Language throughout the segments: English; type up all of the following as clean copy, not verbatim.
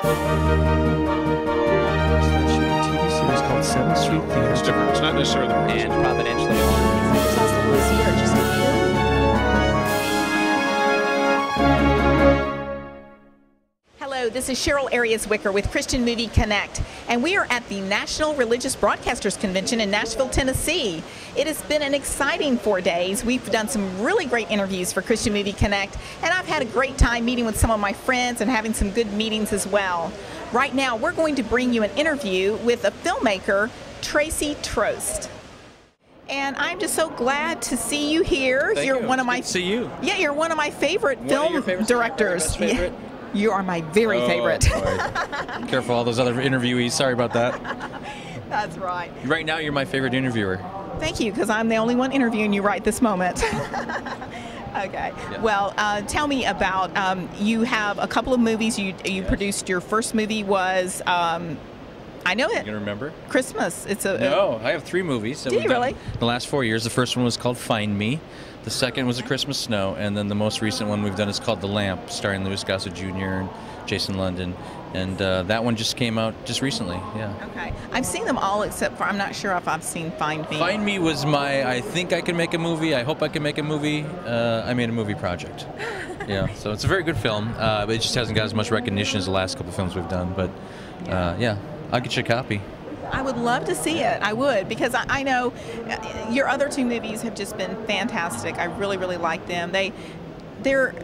TV series called 7th Street Theater. It's different. It's not necessarily the first. And providentially honored. Was here just a few. Hello, this is Cheryl Arias Wicker with Christian Movie Connect, and we are at the National Religious Broadcasters Convention in Nashville, Tennessee. It has been an exciting 4 days. We've done some really great interviews for Christian Movie Connect, and I've had a great time meeting with some of my friends and having some good meetings as well. Right now, we're going to bring you an interview with a filmmaker, Tracy Trost. And I'm just so glad to see you here. Thank You're you. one of my Good to see you. Yeah, you're one of my favorite One of film your favorites? directors. Best favorite? Yeah. You are my very favorite. Boy. Careful, all those other interviewees. Sorry about that. That's right. Right now, you're my favorite interviewer. Thank you, because I'm the only one interviewing you right this moment. Okay. Yeah. Well, tell me about, you have a couple of movies you Yes. produced. Your first movie was, I know You it, gonna remember? Christmas. It's a No, I have 3 movies. that Do we've you done really? The last 4 years. The first one was called Find Me. The second was A Christmas Snow, and then the most recent one we've done is called The Lamp, starring Louis Gossett Jr. and Jason London. And that one just came out just recently. Yeah. Okay. I've seen them all except for, I'm not sure if I've seen Find Me. Find Me was my, I think I can make a movie, I hope I can make a movie. I made a movie project. Yeah, so it's a very good film, but it just hasn't got as much recognition as the last couple films we've done. But yeah, I'll get you a copy. I would love to see it. I would, because I know your other 2 movies have just been fantastic. I really, really like them. They're,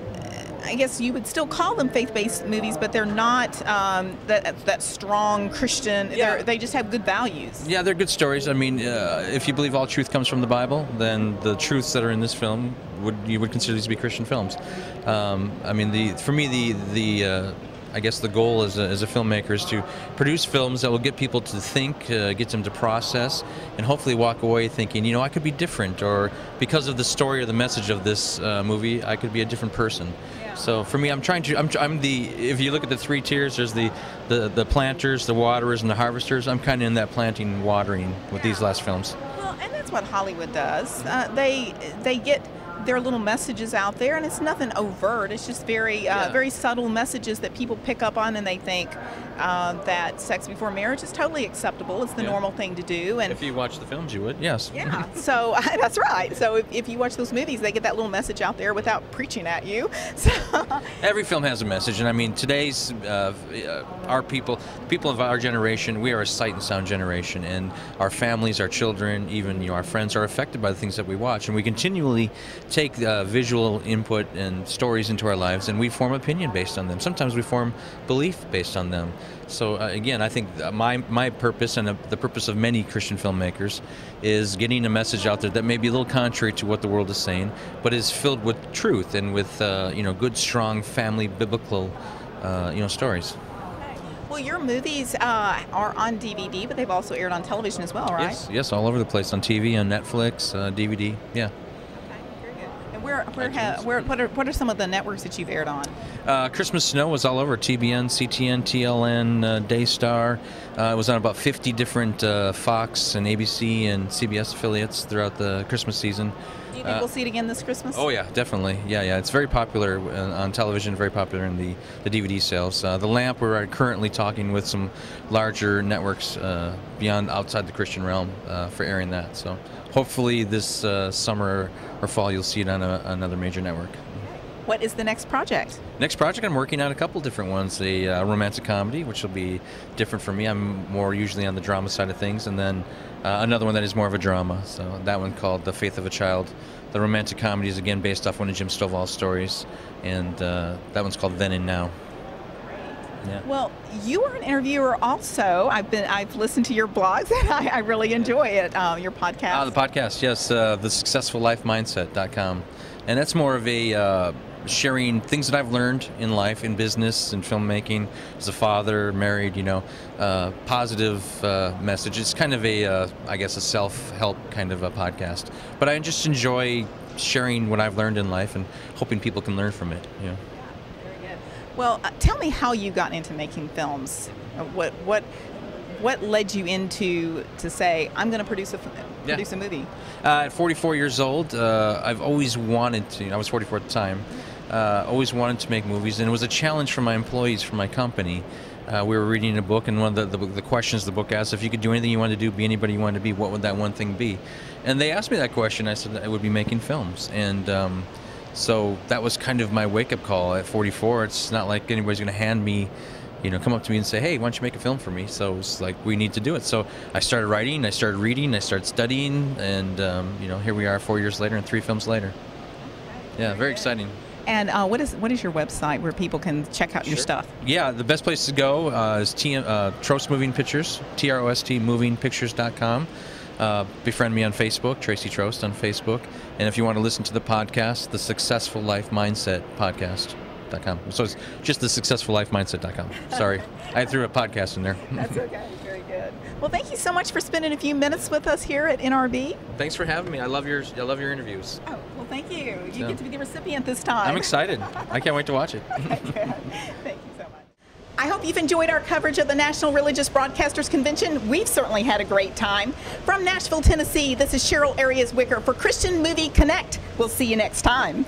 I guess you would still call them faith-based movies, but they're not that strong Christian. Yeah. They just have good values. Yeah, they're good stories. I mean, if you believe all truth comes from the Bible, then the truths that are in this film you would consider these to be Christian films. I mean, for me, I guess the goal as a filmmaker is to produce films that will get people to think, get them to process, and hopefully walk away thinking, you know, I could be different, or because of the story or the message of this movie, I could be a different person. Yeah. So for me, I'm if you look at the 3 tiers, there's the planters, the waterers, and the harvesters. I'm kind of in that planting and watering with these last films. Well, and that's what Hollywood does. They get their little messages out there, and it's nothing overt. It's just very subtle messages that people pick up on, and they think that sex before marriage is totally acceptable. It's the normal thing to do. And If you watch the films, you would, yes. yeah, so that's right. So if you watch those movies, they get that little message out there without preaching at you. So Every film has a message, and I mean, today's our people of our generation, we are a sight and sound generation, and our families, our children, even our friends are affected by the things that we watch, and we continually take visual input and stories into our lives, and we form opinion based on them. Sometimes we form belief based on them. So again, I think my purpose and the purpose of many Christian filmmakers is getting a message out there that may be a little contrary to what the world is saying, but is filled with truth and with good, strong, family, biblical stories. well, your movies are on DVD, but they've also aired on television as well, right? Yes, all over the place, on TV, on Netflix, DVD. Yeah. And what are some of the networks that you've aired on? Christmas Snow was all over TBN, CTN, TLN, Daystar. It was on about 50 different Fox and ABC and CBS affiliates throughout the Christmas season. Do you think we'll see it again this Christmas? Oh yeah, definitely. Yeah. It's very popular on television, very popular in the DVD sales. The Lamp, we're currently talking with some larger networks outside the Christian realm for airing that. So hopefully this summer or fall you'll see it on another major network. What is the next project? Next project, I'm working on a couple different ones. A romantic comedy, which will be different for me. I'm more usually on the drama side of things, and then another one that is more of a drama. So that one called The Faith of a Child. The romantic comedy is again based off one of Jim Stovall's stories, and that one's called Then and Now. Yeah. Well, you are an interviewer also. I've listened to your blogs, and I really enjoy it. Your podcast. The podcast, yes, thesuccessfullifemindset.com, and that's more of a sharing things that I've learned in life, in business, and filmmaking, as a father, married, positive message. It's kind of a self-help kind of a podcast. But I just enjoy sharing what I've learned in life and hoping people can learn from it. Yeah. Very good. Well, tell me how you got into making films. What led you into to say, I'm going to produce a movie? At 44 years old, I've always wanted to. I was 44 at the time. Always wanted to make movies, and it was a challenge for my employees, for my company, we were reading a book, and one of the questions the book asked, if you could do anything you wanted to do, be anybody you wanted to be, what would that one thing be? And they asked me that question. I said it would be making films. And so that was kind of my wake-up call at 44. It's not like anybody's going to hand me, come up to me and say, hey, why don't you make a film for me? So it's like, we need to do it. So I started writing, I started reading, I started studying, and here we are 4 years later and 3 films later. Yeah, very exciting. And what is your website where people can check out your stuff? Yeah, the best place to go is Trost Moving Pictures, TROSTmovingpictures.com. Befriend me on Facebook, Tracy Trost on Facebook. And if you want to listen to the podcast, the Successful Life Mindset podcast.com. So it's just the successfullifemindset.com. Sorry, I threw a podcast in there. That's okay. Very good. Well, thank you so much for spending a few minutes with us here at NRB. Thanks for having me. I love your interviews. Oh, well, thank you. You get to be the recipient this time. I'm excited. I can't wait to watch it. Thank you so much. I hope you've enjoyed our coverage of the National Religious Broadcasters Convention. We've certainly had a great time. From Nashville, Tennessee, this is Cheryl Arias Wicker for Christian Movie Connect. We'll see you next time.